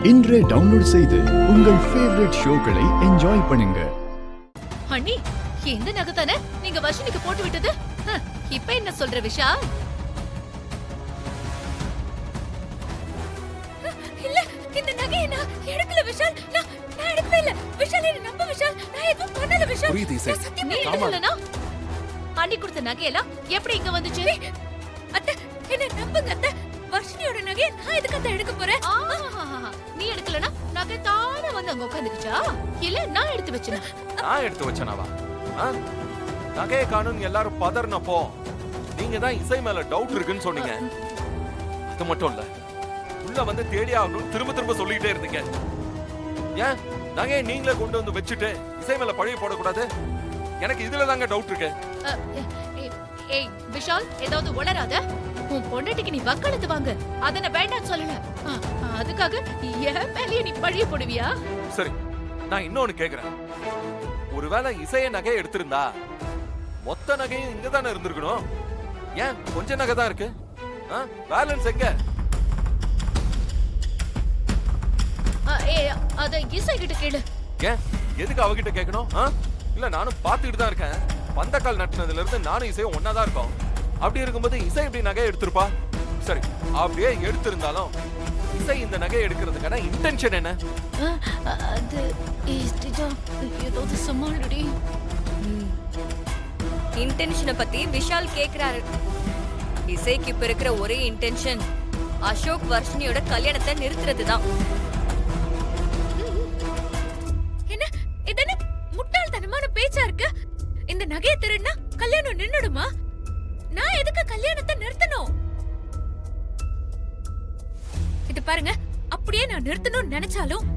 இன்றே டவுன்லோட் செய்து உங்கள் ஃபேவரட் ஷோக்களை என்ஜாய் பண்ணுங்க. அண்ணி, எந்த நகை தானே நீங்க வர்ஷினிக்கு போட்டு விட்டது? இப்ப என்ன சொல்ற விஷால்? இல்ல, இந்த நகையை நான் எடுக்கல விஷால். நான் எடுக்கவே இல்ல விஷால். என்ன நம்ப விஷால். நான் எதுவும் பண்ணல விஷால். நீ எடுக்கலனா அண்ணி கொடுத்த நகையெல்லாம் எப்படி இங்க வந்துச்சு? அத்தை, என்ன நம்புங்க அத்தை. வர்ஷினியோட நகையை நான் எதுக்கு அத்தை எடுக்க போறேன்? நீ எடுக்கலனா நகை தானே வந்து அங்க உட்காந்துக்கிச்சா? இல்ல நான் எடுத்து வச்சேனா? நான் எடுத்து வச்சேனாவா? நகையை காணும் எல்லாரும் பதறனப்போ நீங்க தான் இசை மேல டவுட் இருக்குன்னு சொன்னீங்க. அது மட்டும் இல்ல, உள்ள வந்து தேடி ஆகணும்னு திரும்ப திரும்ப சொல்லிட்டே இருந்தீங்க. ஏன் நகையை நீங்களே கொண்டு வந்து வச்சுட்டு இசை மேல பழைய போடக்கூடாது? எனக்கு இதுல தாங்க டவுட் இருக்கு. ஏய் விஷால், ஏதாவது உளராத. உன் பொண்டாட்டிக்கு நீ வக்காலத்து வாங்க, அதன வேண்டாம் சொல்லல. அதுக்காக என் மேலயே நீ பழிய போடுவியா? சரி, நான் இன்னொன்னு கேக்குறேன். ஒருவேளை இசைய நகையை எடுத்திருந்தா மொத்த நகையும் இங்க தானே இருந்திருக்கணும். ஏன் கொஞ்ச நகை தான் இருக்கு? பேலன்ஸ் எங்க? அத இசை கிட்ட கேளு. ஏன் எதுக்கு அவகிட்ட கேட்கணும்? இல்ல, நானும் பாத்துக்கிட்டு தான் இருக்கேன். பந்தக்கால் நட்டினதுல இருந்து நானும் இசையும் ஒன்னாதான் இருக்கோம். அப்படி இருக்கும்போது இசை எப்படி நகையை எடுத்திருப்பா? சரி, அப்படியே எடுத்திருந்தாலும் இசை இந்த நகையை எடுக்கிறதுக்கான இன்டென்ஷன் என்ன? அது ஏதாவது சமாளிடி. இன்டென்ஷனை பத்தி விஷால் கேக்குறாரு. இசைக்கு இப்ப இருக்கிற ஒரே இன்டென்ஷன் அசோக் வர்ஷினியோட கல்யாணத்தை நிறுத்துறதுதான். என்ன இதென்ன முட்டாள்தனமான பேச்சா இருக்கு? இந்த நகையை திருடினா கல்யாணம் நின்னுடுமா? நான் எதுக்கு கல்யாணத்தை நிறுத்தணும்? இது பாருங்க, அப்படியே நான் நிறுத்தணும்னு நினைச்சாலும்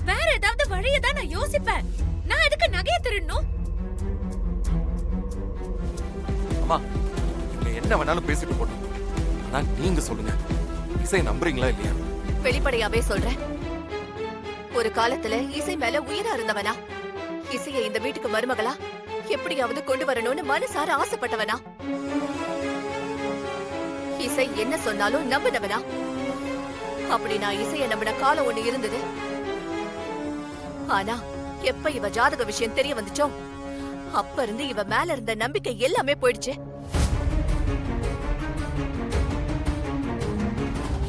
வேற ஏதாவது வழியை தான் நான் யோசிப்பேன். நான் எதுக்கு நகையை திருடணும்? அம்மா, நீங்க என்ன வேணாலும் பேசிட்டு போட்டோம். ஆனா நீங்க சொல்லுங்க, இசை நம்புறீங்களா இல்லையா? வெளிப்படையாவே சொல்றேன். ஒரு காலத்துல இசை மேல உயிரா இருந்தவனா, இசையை இந்த வீட்டுக்கு மருமகளா எப்படியாவது கொண்டு வரணும்னு மனசார ஆசைப்பட்டவனா, இசை என்ன சொன்னாலும் நம்பினவனா? அப்படி நான் இசைய நம்பின காலம் ஒண்ணு இருந்தது. ஆனா எப்ப இவ ஜாதக விஷயம் தெரிய வந்துச்சோ, அப்ப இருந்து இவ மேல இருந்த நம்பிக்கை எல்லாமே போயிடுச்சு.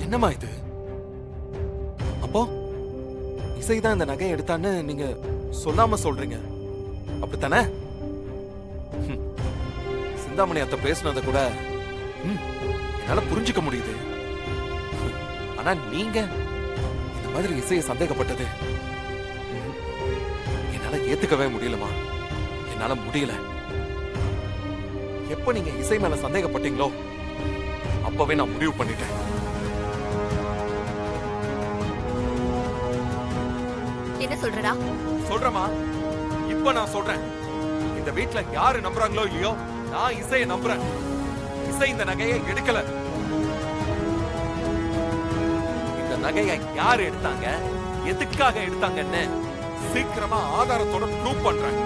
என்னம்மா இது? அப்போ இசைதான் இந்த நகையை எடுத்தான்னு நீங்க சொல்லாம சொல்றீங்க, அப்படித்தானே? சிந்தாமணி அத்தை பேசுனத கூட என்னால புரிஞ்சுக்க முடியுது. ஆனா நீங்க இந்த மாதிரி இசையை சந்தேகப்பட்டது என்னால ஏத்துக்கவே முடியலமா. என்னால முடியல. எப்ப நீங்க இசை மேல சந்தேகப்பட்டீங்களோ அப்பவே நான் முடிவு பண்ணிட்டேன். என்ன சொல்றடா? சொல்றமா, இப்ப நான் சொல்றேன். இந்த வீட்ல யாரு நம்புறாங்களோ இல்லையோ, நான் இசையை நம்புறேன். இசை இந்த நகையை எடுக்கல. இந்த நகையை யாரு எடுத்தாங்க, எதுக்காக எடுத்தாங்கன்னு சீக்கிரமா ஆதாரத்தோட ப்ரூவ் பண்றேன்.